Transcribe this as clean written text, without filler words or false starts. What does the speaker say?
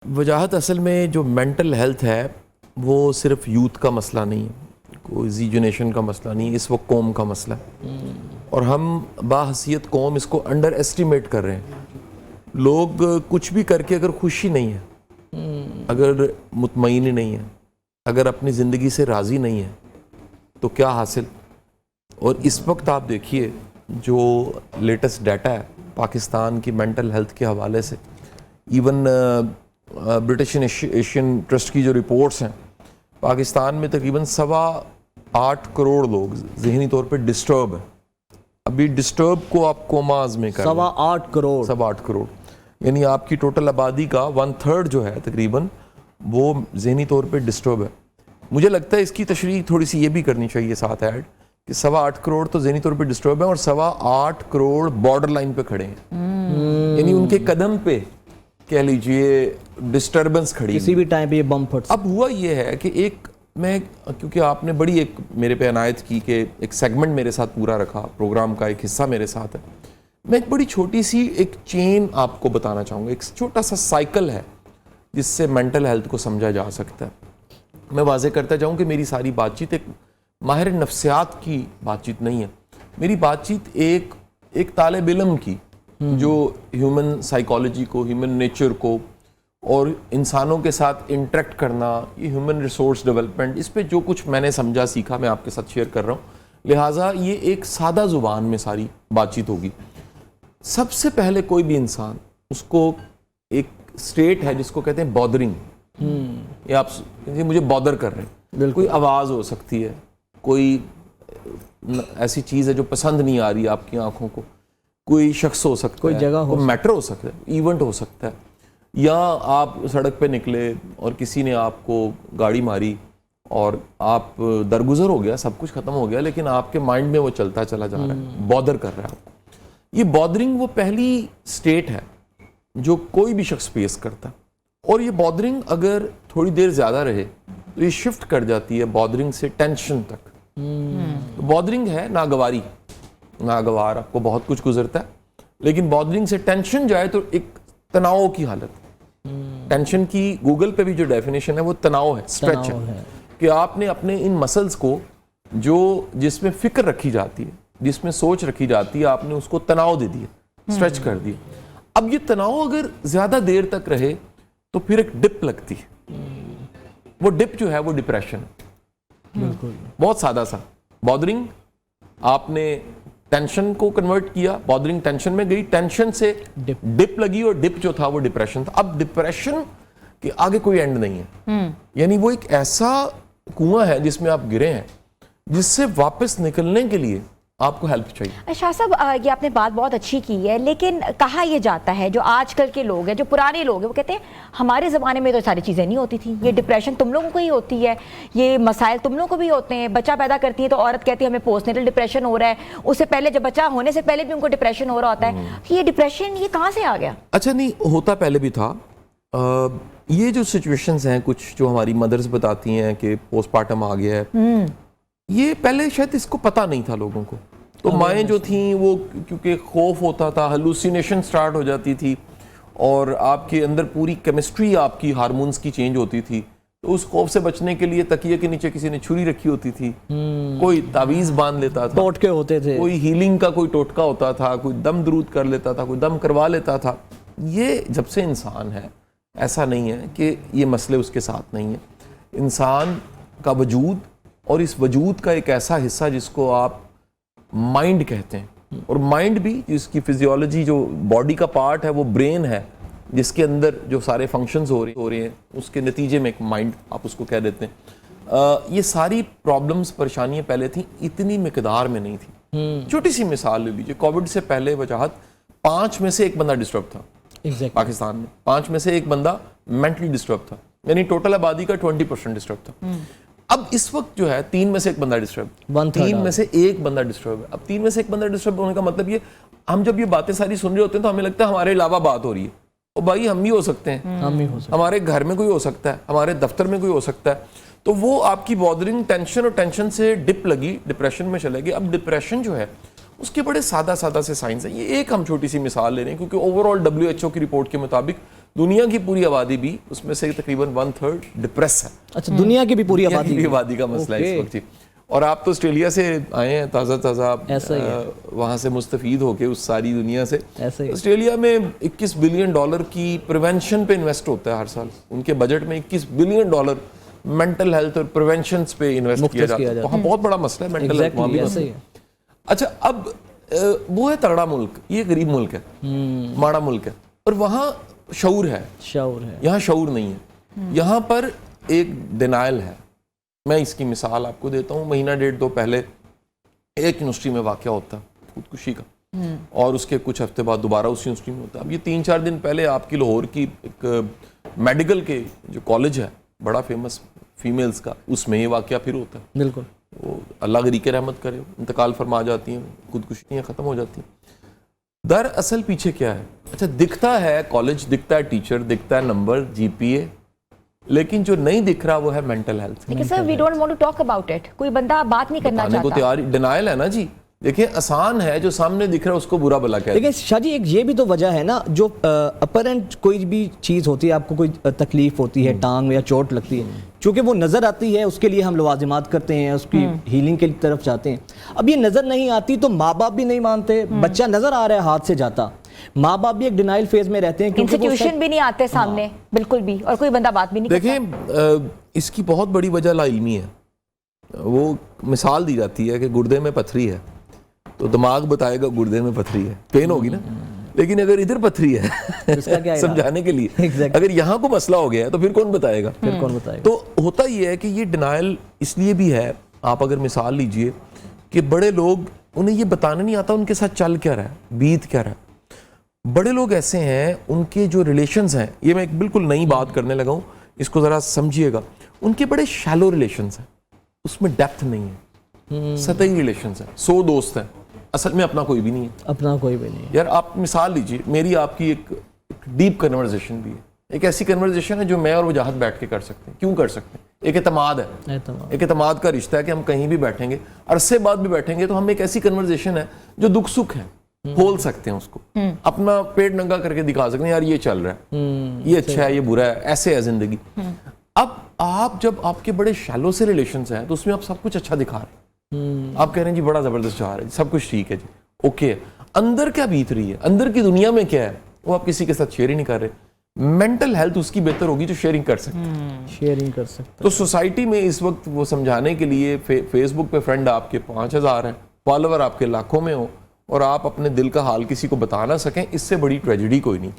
وجاہت اصل میں جو مینٹل ہیلتھ ہے وہ صرف یوتھ کا مسئلہ نہیں ہے، کوئی زی جنریشن کا مسئلہ نہیں ہے، اس وقت قوم کا مسئلہ ہے اور ہم باحثیت قوم اس کو انڈر ایسٹیمیٹ کر رہے ہیں۔ لوگ کچھ بھی کر کے اگر خوشی نہیں ہے، اگر مطمئن نہیں ہے، اگر اپنی زندگی سے راضی نہیں ہے تو کیا حاصل؟ اور اس وقت آپ دیکھیے جو لیٹسٹ ڈیٹا ہے پاکستان کی مینٹل ہیلتھ کے حوالے سے، ایون برٹش ایشین ٹرسٹ کی جو رپورٹس ہیں، پاکستان میں تقریباً 8.25 کروڑ لوگ ذہنی طور پہ ڈسٹرب ہیں۔ ابھی ڈسٹرب کو آپ کوماز میں کر 8.25 کروڑ یعنی آپ کی ٹوٹل آبادی کا 1/3 جو ہے تقریباً وہ ذہنی طور پہ ڈسٹرب ہے۔ مجھے لگتا ہے اس کی تشریح تھوڑی سی یہ بھی کرنی چاہیے ساتھ ایڈ کہ 8.25 کروڑ تو ذہنی طور پہ ڈسٹرب ہیں اور 8.25 کروڑ بارڈر لائن پہ کھڑے ہیں، یعنی ان کے قدم پہ کہہ لیجئے ڈسٹربنس کھڑی کسی بھی ٹائم پہ یہ بم پھٹ۔ اب ہوا یہ ہے کہ کیونکہ آپ نے بڑی ایک میرے پہ عنایت کی کہ ایک سیگمنٹ میرے ساتھ پورا رکھا، پروگرام کا ایک حصہ میرے ساتھ ہے، میں ایک بڑی چھوٹی سی ایک چین آپ کو بتانا چاہوں گا، ایک چھوٹا سا سائیکل ہے جس سے مینٹل ہیلتھ کو سمجھا جا سکتا ہے۔ میں واضح کرتا جاؤں کہ میری ساری بات چیت ایک ماہر نفسیات کی بات چیت نہیں ہے، میری بات چیت ایک طالب علم کی جو ہیومن سائیکالوجی کو، ہیومن نیچر کو اور انسانوں کے ساتھ انٹریکٹ کرنا، یہ ہیومن ریسورس ڈیولپمنٹ، اس پہ جو کچھ میں نے سمجھا سیکھا میں آپ کے ساتھ شیئر کر رہا ہوں، لہٰذا یہ ایک سادہ زبان میں ساری بات چیت ہوگی۔ سب سے پہلے کوئی بھی انسان، اس کو ایک سٹیٹ ہے جس کو کہتے ہیں بادرنگ، یہ آپ مجھے بادر کر رہے ہیں، کوئی آواز ہو سکتی ہے، کوئی ایسی چیز ہے جو پسند نہیں آ رہی آپ کی آنکھوں کو، کوئی شخص ہو سکتا ہے، کوئی جگہ کوئی میٹر ہو سکتا ہے، ایونٹ ہو سکتا ہے، یا آپ سڑک پہ نکلے اور کسی نے آپ کو گاڑی ماری اور آپ درگزر ہو گیا، سب کچھ ختم ہو گیا، لیکن آپ کے مائنڈ میں وہ چلتا چلا جا رہا ہے، بادر کر رہا ہے آپ کو۔ یہ بادرنگ وہ پہلی سٹیٹ ہے جو کوئی بھی شخص فیس کرتا ہے، اور یہ بادرنگ اگر تھوڑی دیر زیادہ رہے تو یہ شفٹ کر جاتی ہے بادرنگ سے ٹینشن تک۔ بادرنگ ہے ناگواری، ناگوار، آپ کو بہت کچھ گزرتا ہے، لیکن بادرنگ سے ٹینشن جائے تو ایک تناؤ کی حالت۔ ٹینشن کی گوگل پہ بھی جو ڈیفینیشن ہے وہ تناؤ ہے، اسٹریچ ہے، کہ آپ نے اپنے ان مسلز کو جس میں فکر رکھی جاتی ہے، جس میں سوچ رکھی جاتی ہے، آپ نے اس کو تناؤ دے دیا، اسٹریچ کر دیا۔ اب یہ تناؤ اگر زیادہ دیر تک رہے تو پھر ایک ڈپ لگتی ہے، وہ ڈپ جو ہے وہ ڈپریشن ہے۔ بالکل بہت سادہ سا، بادرنگ آپ نے ٹینشن کو کنورٹ کیا، بادرنگ ٹینشن میں گئی، ٹینشن سے ڈپ لگی اور ڈپ جو تھا وہ ڈپریشن تھا۔ اب ڈپریشن کے آگے کوئی اینڈ نہیں ہے، یعنی وہ ایک ایسا کنواں ہے جس میں آپ گرے ہیں، جس سے واپس نکلنے کے لیے آپ کو ہیلپ چاہیے۔ شاہ صاحب، یہ آپ نے بات بہت اچھی کی ہے، لیکن کہا یہ جاتا ہے جو آج کل کے لوگ ہیں، جو پرانے لوگ ہیں، وہ کہتے ہیں ہمارے زمانے میں تو ساری چیزیں نہیں ہوتی تھیں، یہ ڈپریشن تم لوگوں کو ہی ہوتی ہے، یہ مسائل تم لوگوں کو بھی ہوتے ہیں۔ بچہ پیدا کرتی ہے تو عورت کہتی ہے ہمیں پوسٹ نیٹل ڈپریشن ہو رہا ہے، اس سے پہلے جب بچہ ہونے سے پہلے بھی ان کو ڈپریشن ہو رہا ہوتا ہے۔ یہ ڈپریشن یہ کہاں سے آ گیا؟ اچھا، نہیں ہوتا پہلے بھی تھا۔ یہ جو سچویشنز ہیں کچھ جو ہماری مدرز بتاتی ہیں کہ پوسٹ پارٹم آ گیا ہے، یہ پہلے شاید اس کو پتہ نہیں تھا لوگوں کو، تو مائیں جو تھیں وہ کیونکہ خوف ہوتا تھا، ہلوسینیشن سٹارٹ ہو جاتی تھی اور آپ کے اندر پوری کیمسٹری آپ کی ہارمونز کی چینج ہوتی تھی، تو اس خوف سے بچنے کے لیے تکیے کے نیچے کسی نے چھری رکھی ہوتی تھی، کوئی تعویذ باندھ لیتا تھا، ٹوٹکے ہوتے تھے، کوئی ہیلنگ کا کوئی ٹوٹکا ہوتا تھا، کوئی دم درود کر لیتا تھا، کوئی دم کروا لیتا تھا۔ یہ جب سے انسان ہے ایسا نہیں ہے کہ یہ مسئلے اس کے ساتھ نہیں ہیں۔ انسان کا وجود اور اس وجود کا ایک ایسا حصہ جس کو آپ مائنڈ کہتے ہیں، اور مائنڈ بھی اس کی فزیولوجی جو باڈی کا پارٹ ہے وہ برین ہے، جس کے اندر جو سارے فنکشنز ہو رہے ہیں اس کے نتیجے میں ایک مائنڈ آپ اس کو کہہ دیتے ہیں۔ یہ ساری پرابلمز، پریشانیاں پہلے تھیں، اتنی مقدار میں نہیں تھی۔ چھوٹی سی مثال لے لیجیے، کووڈ سے پہلے وجاہت 5 میں سے 1 بندہ ڈسٹرب تھا پاکستان میں، 5 میں سے 1 بندہ مینٹلی ڈسٹرب تھا، یعنی ٹوٹل آبادی کا 20% ڈسٹرب تھا۔ اب اس وقت جو ہے 3 میں سے 1 بندہ ڈسٹرب، 3 میں سے 1 بندہ ڈسٹرب ہے۔ اب 3 میں سے 1 بندہ ڈسٹرب ہونے کا مطلب یہ، ہم جب یہ باتیں ساری سن رہے ہوتے ہیں تو ہمیں لگتا ہے ہمارے علاوہ بات ہو رہی ہے، اور بھائی ہم بھی ہو سکتے ہیں، ہمارے گھر میں کوئی ہو سکتا ہے، ہمارے دفتر میں کوئی ہو سکتا ہے۔ تو وہ آپ کی بادرنگ ٹینشن، اور ٹینشن سے ڈپ لگی، ڈپریشن میں چلے گئے۔ اب ڈپریشن جو ہے اس کے بڑے سادہ سے سائنس ہیں۔ یہ ایک ہم چھوٹی سی مثال لے رہے ہیں کیونکہ اوور آل WHO کی رپورٹ کے مطابق دنیا کی پوری آبادی بھی اس میں سے تقریباً 1/3 ڈپریس ہے. اچھا دنیا کی بھی پوری دنیا آبادی کی بھی آبادی کا مسئلہ ہے اس وقت جی. اور آپ تو آسٹریلیا سے آئے ہیں تازہ وہاں سے مستفید ہو کے اس ساری دنیا سے. آسٹریلیا میں $21 بلین کی پریونشن پہ انویسٹ ہوتا ہے ہر سال. ان کے بجٹ میں $21 بلین مینٹل ہیلتھ اور پریونشنز پہ انویسٹ کیا جاتا ہے. وہاں بہت بڑا مسئلہ ہے مینٹل ہیلتھ, وہاں بھی مسئلہ ہے. اچھا اب وہ ہے تگڑا ملک, یہ غریب ملک ہے, ماڑا ملک ہے, اور وہاں شعور ہے. یہاں شعور نہیں ہے. یہاں پر ایک ڈینائل ہے. میں اس کی مثال آپ کو دیتا ہوں. مہینہ ڈیڑھ دو پہلے ایک یونیورسٹی میں واقعہ ہوتا ہے خودکشی کا, اور اس کے کچھ ہفتے بعد دوبارہ اس یونیورسٹی میں ہوتا ہے. اب یہ 3-4 دن پہلے آپ کی لاہور کی ایک میڈیکل کے جو کالج ہے بڑا فیمس فیمیلز کا, اس میں یہ واقعہ پھر ہوتا ہے. بالکل, وہ اللہ غریق رحمت کرے, انتقال فرما جاتی ہیں, خودکشیاں ختم ہو جاتی ہیں. دراصل پیچھے کیا ہے؟ اچھا دکھتا ہے کالج, دکھتا ہے ٹیچر, دکھتا ہے نمبر, GPA, لیکن جو نہیں دکھ رہا وہ ہے مینٹل ہیلتھ. لیکن sir we don't want to talk about it. کوئی بندہ بات نہیں کرنا چاہتا. کو تیار ڈینائل ہے نا جی. دیکھیں آسان ہے, جو سامنے دکھ رہا ہے اس کو برا بلا کہتے ہیں. لیکن شاہ جی ایک یہ بھی تو وجہ ہے نا, جو اپرنٹ کوئی بھی چیز ہوتی ہے, آپ کو کوئی تکلیف ہوتی ہے, ٹانگ میں یا چوٹ لگتی ہے, چونکہ وہ نظر آتی ہے, اس کے لیے ہم لوازمات کرتے ہیں, اس کی ہیلنگ کی طرف جاتے ہیں. اب یہ نظر نہیں آتی تو ماں باپ بھی نہیں مانتے, بچہ نظر آ رہا ہے ہاتھ سے جاتا, ماں باپ بھی ایک ڈینائل فیز میں رہتے ہیں, انسٹیٹیوشن بھی نہیں آتے سامنے بالکل بھی, اور کوئی بندہ بات بھی نہیں کرتا. دیکھیں اس کی بہت بڑی وجہ لا علمی ہے. وہ مثال دی جاتی ہے کہ گردے میں پتھری ہے تو دماغ بتائے گا گردے میں پتھری ہے, پین ہوگی نا. لیکن اگر ادھر پتھری ہے سمجھانے کے لیے, اگر یہاں کو مسئلہ ہو گیا ہے تو پھر کون بتائے گا؟ تو ہوتا یہ ہے کہ یہ ڈینائل اس لیے بھی ہے. آپ اگر مثال لیجئے کہ بڑے لوگ, انہیں یہ بتانا نہیں آتا ان کے ساتھ چل کیا رہا ہے, بیت کیا رہا ہے. بڑے لوگ ایسے ہیں, ان کے جو ریلیشنز ہیں, یہ میں ایک بالکل نئی بات کرنے لگا ہوں, اس کو ذرا سمجھیے گا. ان کے بڑے شیلو ریلیشنز ہیں, اس میں ڈیپتھ نہیں ہے, سطحی ریلیشنز ہیں. 100 دوست ہیں, اصل میں اپنا کوئی بھی نہیں ہے. اپنا کوئی بھی نہیں ہے. یار آپ مثال لیجئے, میری آپ کی ایک ڈیپ کنورزیشن بھی ہے, ایک ایسی کنورزیشن ہے جو میں اور وجاہت بیٹھ کے کر سکتے ہیں. کیوں کر سکتے ہیں؟ ایک اعتماد ہے, ایک اعتماد کا رشتہ ہے کہ ہم کہیں بھی بیٹھیں گے, عرصے بعد بھی بیٹھیں گے, تو ہم ایک ایسی کنورزیشن ہے جو دکھ سکھ ہے, کھول سکتے ہیں اس کو, اپنا پیٹ ننگا کر کے دکھا سکتے ہیں, یار یہ چل رہا ہے, یہ اچھا ہے, یہ برا ہے, ایسے ہے زندگی. اب آپ جب آپ کے بڑے شیلو سے ریلیشنز ہیں تو اس میں آپ سب کچھ اچھا دکھا رہے ہیں, آپ کہہ رہے ہیں جی بڑا زبردست جا رہا ہے, سب کچھ ٹھیک ہے جی, اوکے. اندر کیا بیت رہی ہے, اندر کی دنیا میں کیا ہے, وہ آپ کسی کے ساتھ شیئر ہی نہیں کر رہے. مینٹل ہیلتھ اس کی بہتر ہوگی جو شیئرنگ کر سکتے. تو سوسائٹی میں اس وقت وہ سمجھانے کے لیے فیس بک پہ فرینڈ آپ کے 5000 ہیں, فالوور آپ کے لاکھوں میں ہو, اور آپ اپنے دل کا حال کسی کو بتا نہ سکیں, اس سے بڑی ٹریجڈی کوئی نہیں.